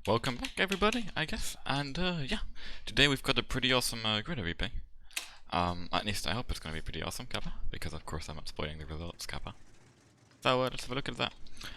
Welcome back everybody, I guess, and yeah, today we've got a pretty awesome Grille replay. At least I hope it's gonna be pretty awesome, Kappa, because of course I'm not spoiling the results, Kappa. So let's have a look at that.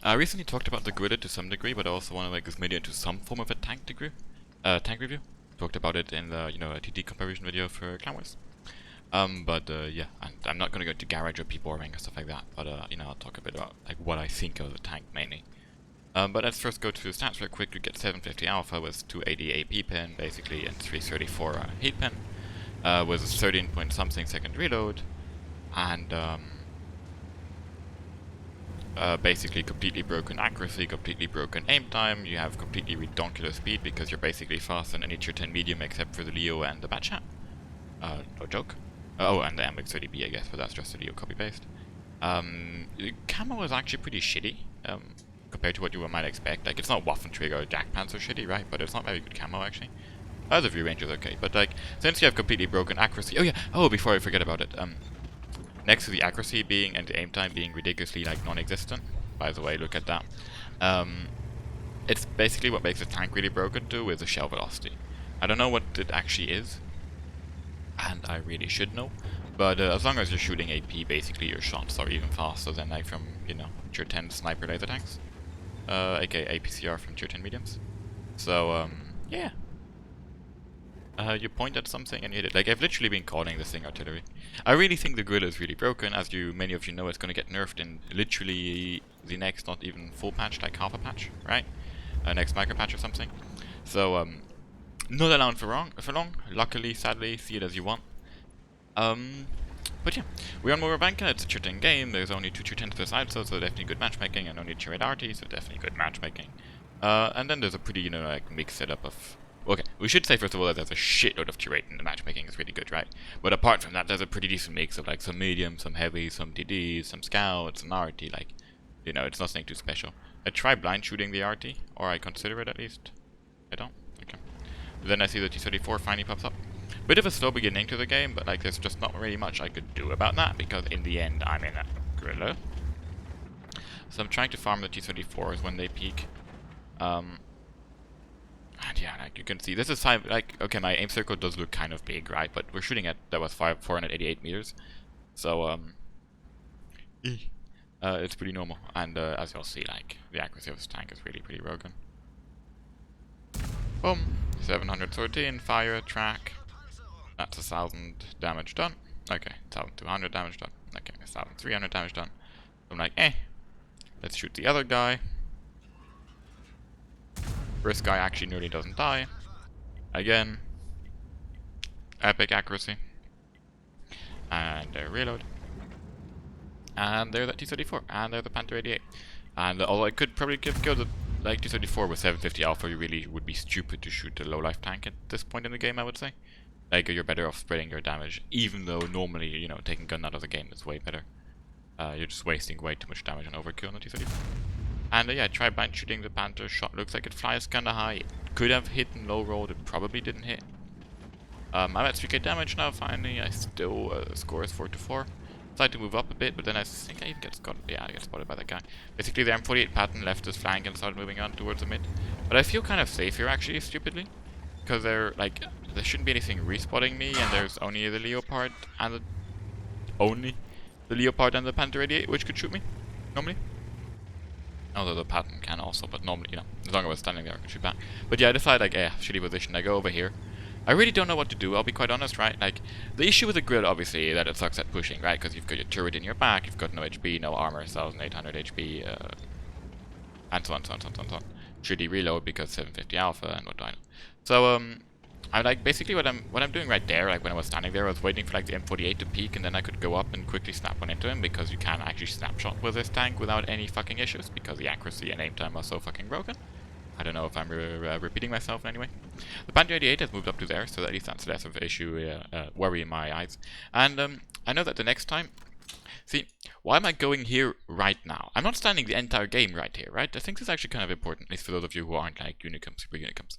I recently talked about the Grille to some degree, but I also want to make this video into some form of a tank review. Talked about it in the, a TT comparison video for Clan Wars. Yeah, and I'm not gonna go into garage or people warming or stuff like that, but I'll talk a bit about like what I think of the tank mainly. But let's first go to the stats real quick. You get 750 alpha with 280 AP pin, basically, and 334 heat pin, with a 13 point something second reload, and basically completely broken accuracy, completely broken aim time. You have completely redonkulous speed because you're basically faster than any tier 10 medium except for the Leo and the Batchat. No joke. Oh, and the MX30B, I guess, but that's just a Leo copy paste. Camo is actually pretty shitty. Compared to what you might expect. Like, it's not Waffen Trigger or Jack Pants or shitty, right? But it's not very good camo, actually. The view range is okay, but like, since you have completely broken accuracy... Oh yeah, before I forget about it, next to the accuracy being and the aim time being ridiculously, like, non-existent, by the way, look at that. It's basically what makes the tank really broken too, is the shell velocity. I don't know what it actually is, and I really should know, but as long as you're shooting AP, basically your shots are even faster than, like, from, tier 10 sniper laser tanks. aka APCR from tier 10 mediums. So, yeah. You point at something and you hit it. Like, I've literally been calling this thing artillery. I really think the Grille is really broken. As many of you know, it's going to get nerfed in literally the next, not even full patch, like half a patch, right? Next micro patch or something. So, not allowed for long. Luckily, sadly, see it as you want. But yeah, we're on Murovanka, it's a tier 10 game, there's only 2 tier 10s per side, so definitely good matchmaking, and only tier 8 RT, so definitely good matchmaking. And then there's a pretty, like, mixed setup of... Okay, we should say first of all that there's a shitload of tier 8 and the matchmaking is really good, right? But apart from that, there's a pretty decent mix of, like, some medium, some heavy, some TDs, some scouts, some RT, like, it's nothing too special. I try blind shooting the RT, or I consider it at least. I don't? Okay. Then I see the T-34 finally pops up. Bit of a slow beginning to the game, but like there's just not really much I could do about that, because in the end I'm in a Grille. So I'm trying to farm the T-34s when they peak. And yeah, like you can see, this is like, okay, my aim circle does look kind of big, right? But we're shooting at, that was 488 meters. So, it's pretty normal. And as you'll see, like, the accuracy of this tank is really pretty broken. Boom. 713, fire, track. That's 1,000 damage done. Okay, 1,200 damage done. Okay, 1,300 damage done. I'm like, let's shoot the other guy. First guy actually nearly doesn't die. Again. Epic accuracy. And reload. And there's that T-34. And there's the Panther 88. And although I could probably kill the like T-34 with 750 alpha, you really would be stupid to shoot a low life tank at this point in the game, I would say. Like, you're better off spreading your damage, even though normally, taking gun out of the game is way better. You're just wasting way too much damage on overkill on the T-34. And yeah, try blind shooting the Panther. Shot looks like it flies kinda high. It could have hit and low rolled, it probably didn't hit. I'm at 3k damage now, finally. I still, score is 4-4. Tried to move up a bit, but then I think I even get spotted. Yeah, I get spotted by that guy. Basically, the M48 pattern left his flank and started moving on towards the mid. But I feel kind of safe here, actually, stupidly. Because there shouldn't be anything respotting me, and there's only the Leopard and the Panther 88, which could shoot me, normally. Although the pattern can also, but normally, as long as I was standing there, I could shoot back. But yeah, I decide, like, shitty position, I go over here. I really don't know what to do, I'll be quite honest, right? Like, the issue with the Grille, obviously, is that it sucks at pushing, right? Because you've got your turret in your back, you've got no HP, no armor, 1,800 HP, and so on. Shitty reload because 750 alpha and what do I know. So, I like, basically what I'm doing right there, like when I was standing there, I was waiting for like the M48 to peak, and then I could go up and quickly snap one into him, because you can actually snapshot with this tank without any fucking issues, because the accuracy and aim time are so fucking broken. I don't know if I'm repeating myself in any way. The Panther 88 has moved up to there, so at least that's less of an issue, worry in my eyes. And I know that the next time... See, why am I going here right now? I'm not standing the entire game right here, right? I think this is actually kind of important, at least for those of you who aren't like Unicums, super Unicums.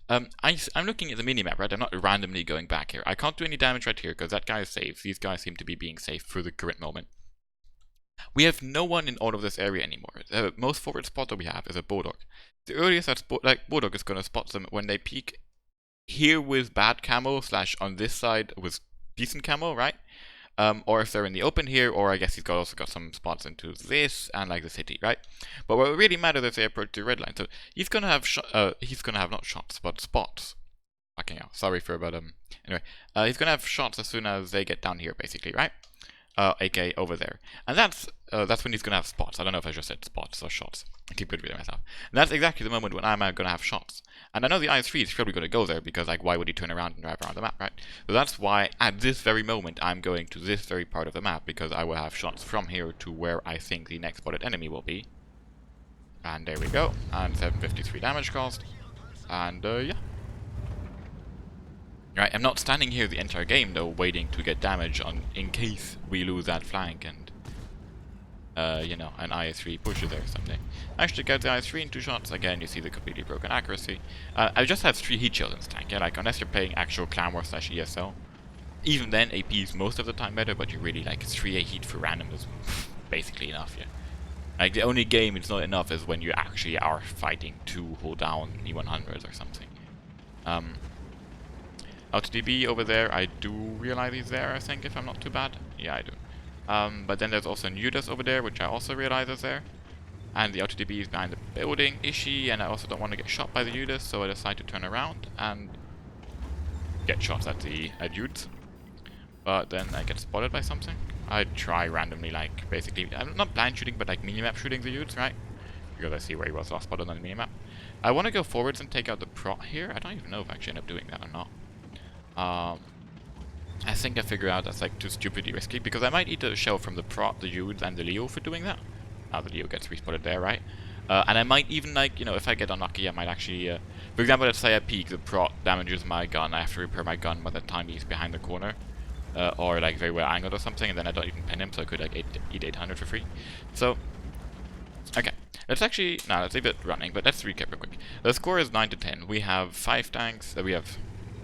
I'm looking at the minimap, right? I'm not randomly going back here. I can't do any damage right here, because that guy is safe. These guys seem to be being safe for the current moment. We have no one in all of this area anymore. The most forward spot that we have is a Bulldog. the earliest that Bulldog is gonna spot them when they peek here with bad camo / on this side with decent camo, right? Or if they're in the open here, or I guess he's also got some spots into this and like the city, right? But what really matters is they approach the red line. So he's gonna have not shots, but spots. Fucking hell. Sorry for about Anyway, he's gonna have shots as soon as they get down here, basically, right? aka over there, and that's when he's gonna have spots. I don't know if I just said spots or shots. I keep repeating myself. And that's exactly the moment when I'm gonna have shots. And I know the IS-3 is probably gonna go there because, like, why would he turn around and drive around the map, right? So that's why at this very moment I'm going to this very part of the map, because I will have shots from here to where I think the next spotted enemy will be. And there we go. And 753 damage caused. And yeah. Right, I'm not standing here the entire game though, waiting to get damage on in case we lose that flank and you know, an IS-3 pushes there or something. I actually get the IS-3 in 2 shots. Again, you see the completely broken accuracy. I just have 3 heat shields in this tank, yeah, like unless you're playing actual Clan War / ESL. Even then, AP is most of the time better, but you really like 3A heat for random is basically enough, yeah. Like the only game it's not enough is when you actually are fighting to hold down E100s or something. LTDB over there, I do realize he's there, I think, if I'm not too bad. Yeah, I do. But then there's also Nudus over there, which I also realize is there. And the LTDB is behind the building, Ishi, and I also don't want to get shot by the Nudus, so I decide to turn around and get shots at the dudes. But then I get spotted by something. I try randomly, like, basically, I'm not blind shooting, but like minimap shooting the dudes, right? Because I see where he was last spotted on the minimap. I want to go forwards and take out the prot here. I don't even know if I actually end up doing that or not. I think I figure out that's like too stupidly risky, because I might eat a shell from the prot, the Yudes, and the Leo for doing that. Now the Leo gets respotted there, right? And I might even, like, you know, if I get unlucky, I might actually, for example, let's say I peek, the prot damages my gun, I have to repair my gun by the time he's behind the corner. Or like very well angled or something, and then I don't even pin him, so I could like eat 800 for free. So, okay. Let's actually, no, let's leave it running, but let's recap real quick. The score is 9 to 10. We have 5 tanks, we have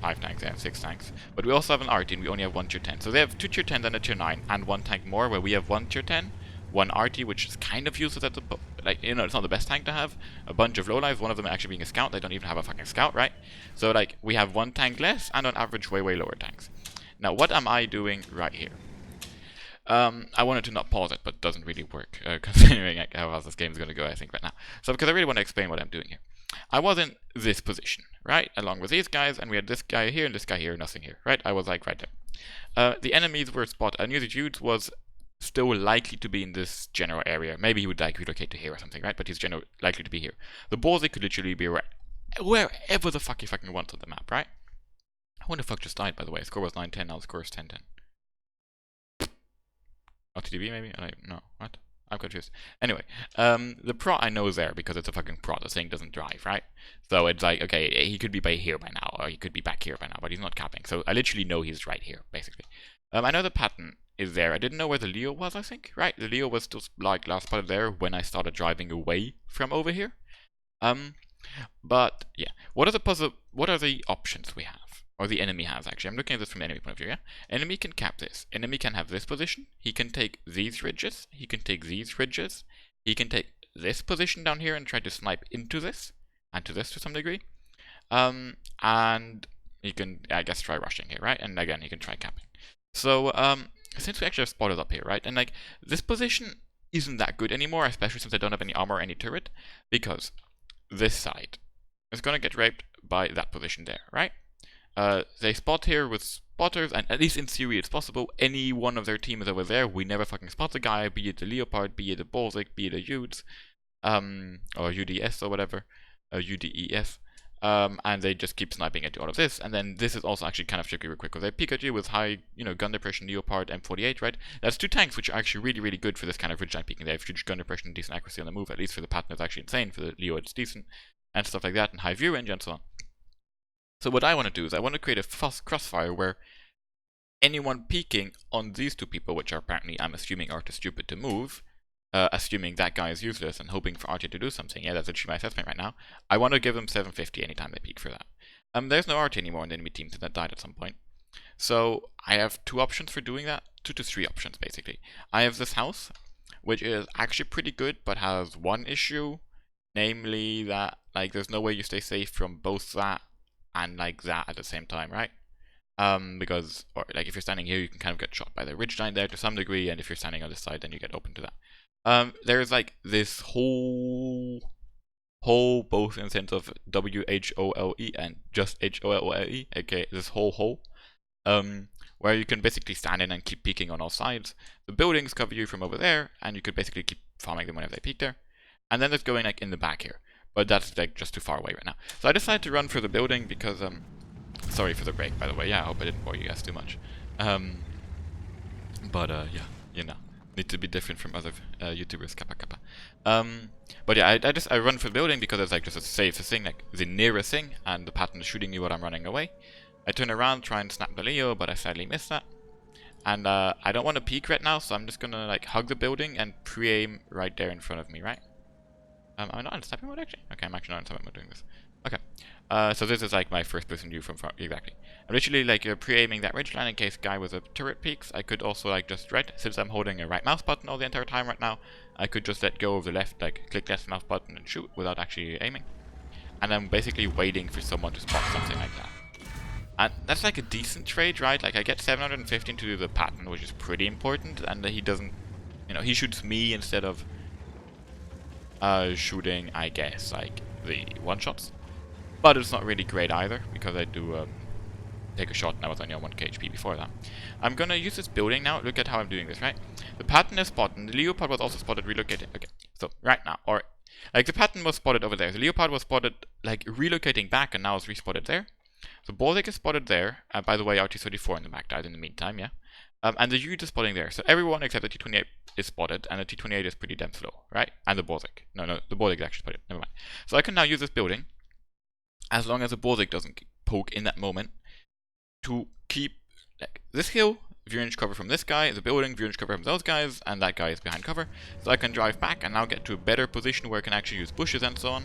5 tanks, they have 6 tanks. But we also have an RT, and we only have 1 tier 10. So they have 2 tier 10s and a tier 9, and 1 tank more, where we have 1 tier 10, 1 RT, which is kind of useless at the, like, you know, it's not the best tank to have. A bunch of lowlives, one of them actually being a scout. They don't even have a fucking scout, right? So, like, we have 1 tank less, and on average way lower tanks. Now, what am I doing right here? I wanted to not pause it, but it doesn't really work, considering like, how this game is going to go, I think, right now. So, because I really want to explain what I'm doing here. I was in this position, right? Along with these guys, and we had this guy here and this guy here, nothing here, right? I was like right there. The enemies were spotted. I knew the dude was still likely to be in this general area. Maybe he would like relocate to here or something, right? But he's likely to be here. The ballsy could literally be wherever the fuck he fucking wants on the map, right? Who the fuck just died, by the way? Score was 9-10, now the score is 10-10. LTDB maybe? I don't know. What? I'm confused. Anyway, the prot I know is there because it's a fucking prot. The thing doesn't drive, right? So it's like, okay, he could be by here by now, or he could be back here by now, but he's not capping. So I literally know he's right here, basically. I know the pattern is there. I didn't know where the Leo was, I think, right? The Leo was still, like, last spotted there when I started driving away from over here. But, yeah. What are the options we have? Or the enemy has, actually. I'm looking at this from the enemy point of view, yeah? Enemy can cap this. Enemy can have this position. He can take these ridges. He can take these ridges. He can take this position down here and try to snipe into this. And to this to some degree. And he can, I guess, try rushing here, right? And again, he can try capping. So, since we actually have spotted up here, right? And, like, this position isn't that good anymore, especially since I don't have any armor or any turret. Because this side is going to get raped by that position there, right? They spot here with spotters, and at least in theory it's possible. Any one of their team is over there. We never fucking spot the guy, be it the Leopard, be it a Baltic, be it a Udes, or UDS or whatever, UDES, and they just keep sniping at you all of this. And then this is also actually kind of tricky real quick, because they peek at you with high, you know, gun depression, Leopard, M48, right? That's 2 tanks which are actually really, really good for this kind of ridgeline peeking. They have huge gun depression, decent accuracy on the move, at least for the pattern it's actually insane. For the Leo it's decent, and stuff like that, and high view range and so on. So what I want to do is I want to create a fast crossfire where anyone peeking on these 2 people, which are apparently, I'm assuming, are too stupid to move, assuming that guy is useless and hoping for RT to do something. Yeah, that's actually my assessment right now. I want to give them 750 anytime they peek for that. There's no RT anymore in the enemy team, so that died at some point. So I have 2 options for doing that, 2 to 3 options basically. I have this house, which is actually pretty good, but has one issue. Namely that, like, there's no way you stay safe from both that and, like, that at the same time, right? Because, or, like, if you're standing here, you can kind of get shot by the ridgeline there to some degree, and if you're standing on this side, then you get open to that. There's, like, this whole both in the sense of WHOLE and just HOLE, aka this whole hole, where you can basically stand in and keep peeking on all sides. The buildings cover you from over there, and you could basically keep farming them whenever they peek there. And then there's going like in the back here, but that's like just too far away right now. So I decided to run for the building because sorry for the break, by the way. Yeah, I hope I didn't bore you guys too much. But yeah, you know, need to be different from other YouTubers. Kappa kappa. But yeah, I run for the building because it's like just the safest thing, like the nearest thing, and the pattern is shooting me while I'm running away. I turn around, try and snap the Leo, but I sadly missed that. And I don't want to peek right now, so I'm just gonna like hug the building and pre-aim right there in front of me, right? I'm not in sniping mode actually? Okay, I'm actually not in sniping mode doing this. Okay. So this is like my first person view from far, exactly. I'm literally like pre-aiming that ridgeline in case guy with a turret peeks. I could also like just since I'm holding a right mouse button all the entire time right now, I could just let go of the left, like click left mouse button and shoot without actually aiming. And I'm basically waiting for someone to spot something like that. And that's like a decent trade, right? Like I get 715 to do the pattern, which is pretty important, and he doesn't, you know, he shoots me instead of shooting, I guess, like the one-shots. But it's not really great either, because I do take a shot and I was only on 1k HP before that. I'm gonna use this building now. Look at how I'm doing this, right? The pattern is spotted. The Leopard was also spotted relocating. Okay, so right now, or like the pattern was spotted over there. The Leopard was spotted like relocating back and now it's respotted there. So Baltic is spotted there. By the way, RT-34 in the back died in the meantime, yeah. And the Ute is spotting there. So everyone except the T-28 is spotted, and the T-28 is pretty damn slow, right? And the Baltic. No, the Baltic is actually spotted. Never mind. So I can now use this building, as long as the Baltic doesn't poke in that moment, to keep like this hill, view range cover from this guy, the building, view range cover from those guys, and that guy is behind cover. So I can drive back and now get to a better position where I can actually use bushes and so on,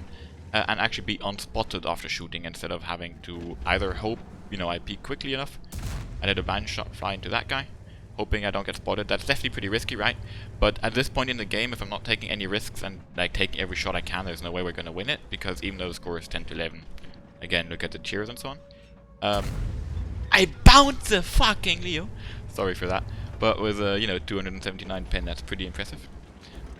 and actually be unspotted after shooting instead of having to either hope, you know, I peek quickly enough and let a band shot fly into that guy, hoping I don't get spotted. That's definitely pretty risky, right? But at this point in the game, if I'm not taking any risks and like taking every shot I can, there's no way we're going to win it, because even though the score is 10-11, again, look at the cheers and so on. I bounced the fucking Leo! Sorry for that. But with a, you know, 279 pin, that's pretty impressive.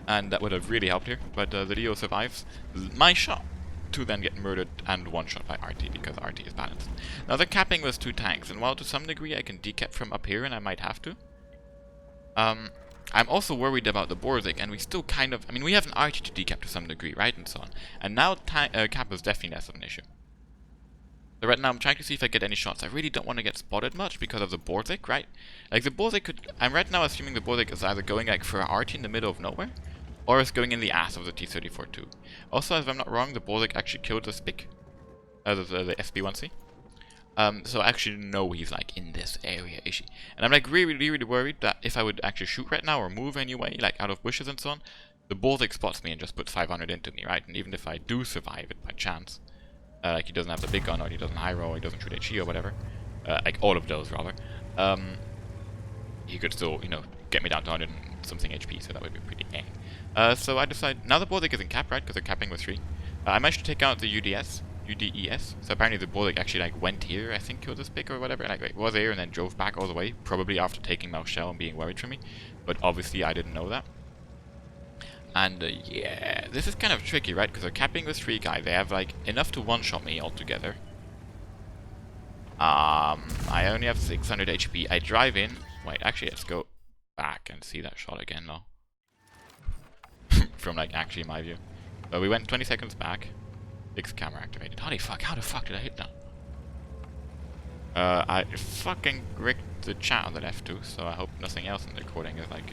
And that would have really helped here. But the Leo survives my shot to then get murdered and one shot by RT, because RT is balanced. Now the capping was 2 tanks, and while to some degree I can decap from up here, and I might have to, I'm also worried about the Borzik, and we still kind of, I mean, we have an RT to decap to some degree, right, and so on. And now cap is definitely less of an issue. So right now I'm trying to see if I get any shots. I really don't want to get spotted much because of the Borzik, right? Like the Borzik could, I'm right now assuming the Borzik is either going like for a RT in the middle of nowhere, or is going in the ass of the T-34 too. Also, if I'm not wrong, the Borzik actually killed the Spic, the SB-1C. So I actually know he's like in this area, is he? And I'm like really worried that if I would actually shoot right now or move anyway, like out of bushes and so on, the Borzik spots me and just puts 500 into me, right? And even if I do survive it by chance, like he doesn't have the big gun, or he doesn't high roll, or he doesn't shoot HE or whatever, like all of those rather, he could still, you know, get me down to 100 and something HP, so that would be pretty eh. So I decide, now the Borzik is in cap, right, because they're capping with 3. I managed to take out the UDES, so apparently the Borzik actually like went here, I think, killed this pick or whatever, like was here and then drove back all the way, probably after taking Mouse Shell and being worried for me, but obviously I didn't know that. And yeah, this is kind of tricky, right, because they're capping with 3 guys, they have like enough to one-shot me altogether. I only have 600 HP, I drive in, wait, actually let's go back and see that shot again now. From like actually my view. But we went 20 seconds back. Fixed camera activated. How the fuck did I hit that? I fucking rigged the chat on the left too, so I hope nothing else in the recording is like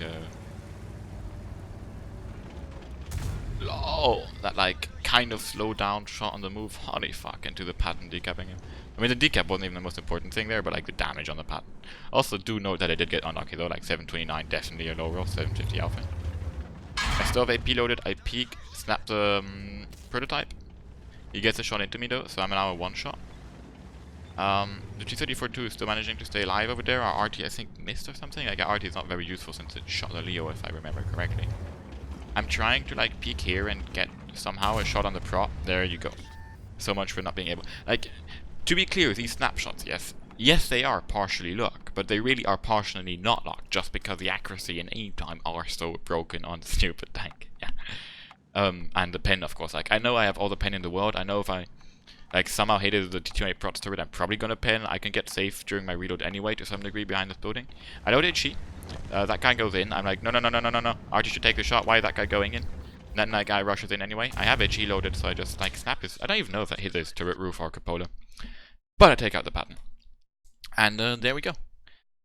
lol, that like kind of slow down shot on the move. Holy fuck, into the pattern decapping him. I mean the decap wasn't even the most important thing there, but like the damage on the pattern. Also do note that I did get unlucky though, like 729 definitely a low roll, 750 alpha. I still have AP loaded, I peek, snap the prototype. He gets a shot into me though, so I'm now a one-shot. The T-34-2 is still managing to stay alive over there. Our RT I think missed or something. Like our RT is not very useful since it shot the Leo if I remember correctly. I'm trying to like peek here and get somehow a shot on the prop. There you go. So much for not being able. Like, to be clear, these snapshots, yes, they are partially luck, but they really are partially not luck, just because the accuracy and aim time are so broken on the stupid tank. Yeah. And the pen, of course. Like, I know I have all the pen in the world. I know if I like somehow hated the T28 Prots turret, I'm probably gonna pen. I can get safe during my reload anyway to some degree behind this building. I loaded cheat. That guy goes in. I'm like, no. Archie should take the shot. Why is that guy going in? And then that guy rushes in anyway. I have HE loaded, so I just like snap his. I don't even know if that hit his turret roof or cupola. But I take out the pattern. And there we go.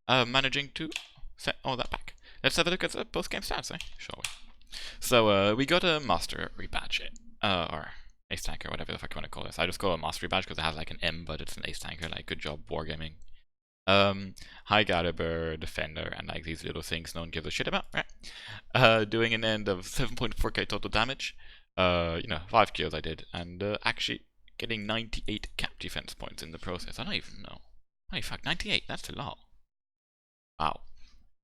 Managing to set all that back. Let's have a look at the post-game stats, shall we? So we got a master rebadge, or ace tanker, whatever the fuck you want to call this. I just call it a master rebadge because it has like an M, but it's an ace tanker. Like, good job, wargaming. High caliber defender, and like these little things no one gives a shit about, right? Doing an end of 7.4k total damage. 5 kills I did, and actually getting 98 cap defense points in the process. I don't even know. Holy fuck, 98, that's a lot. Wow.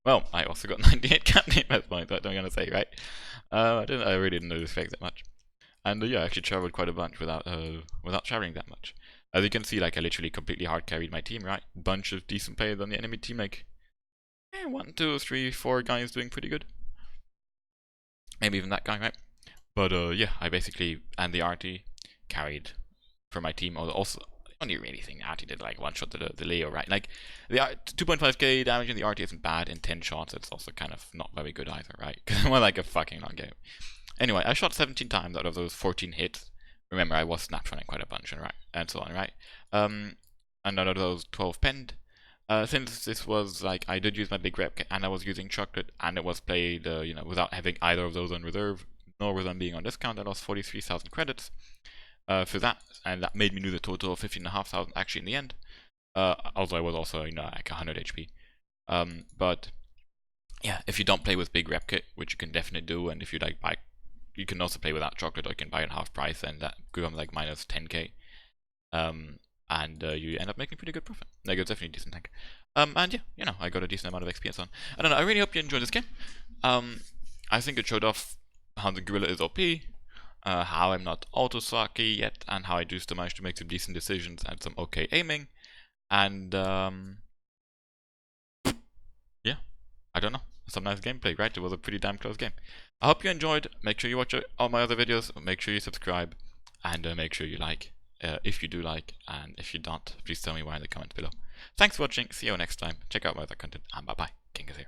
Well, I also got 98 cap defense points, what am I gonna say, right? I really didn't know this effect that much. And yeah, I actually traveled quite a bunch without traveling that much. As you can see, like, I literally completely hard carried my team, right? Bunch of decent players on the enemy team, like 1, 2, 3, 4 guys doing pretty good. Maybe even that guy, right? But yeah, I basically, and the RT carried for my team. Also, only really thing the RT did like one shot to the Leo, right? Like, the 2.5k damage in the RT isn't bad. In 10 shots, it's also kind of not very good either, right? Because more like a fucking long game. Anyway, I shot 17 times out of those 14 hits. Remember, I was snapshotting quite a bunch, and so on, right? And out of those 12 penned. Since this was like, I did use my big rep and I was using chocolate, and it was played, without having either of those on reserve, nor with them being on discount, I lost 43,000 credits for that, and that made me lose a total of 15,500 actually in the end. Although I was also, like 100 HP. But yeah, if you don't play with big rep kit, which you can definitely do, and if you like buy, you can also play without chocolate, or you can buy it at half price, and that becomes like minus 10k. And you end up making pretty good profit. Like, it's definitely a decent tank. And yeah, I got a decent amount of XP and so on. I don't know, I really hope you enjoyed this game. I think it showed off how the Grille is OP, how I'm not auto-sucky yet, and how I do still manage to make some decent decisions and some okay aiming. And yeah, I don't know. Some nice gameplay, right? It was a pretty damn close game. I hope you enjoyed. Make sure you watch all my other videos. Make sure you subscribe, and make sure you like. If you do like, and if you don't, please tell me why in the comments below. Thanks for watching, see you next time, check out my other content, and bye bye, King is here.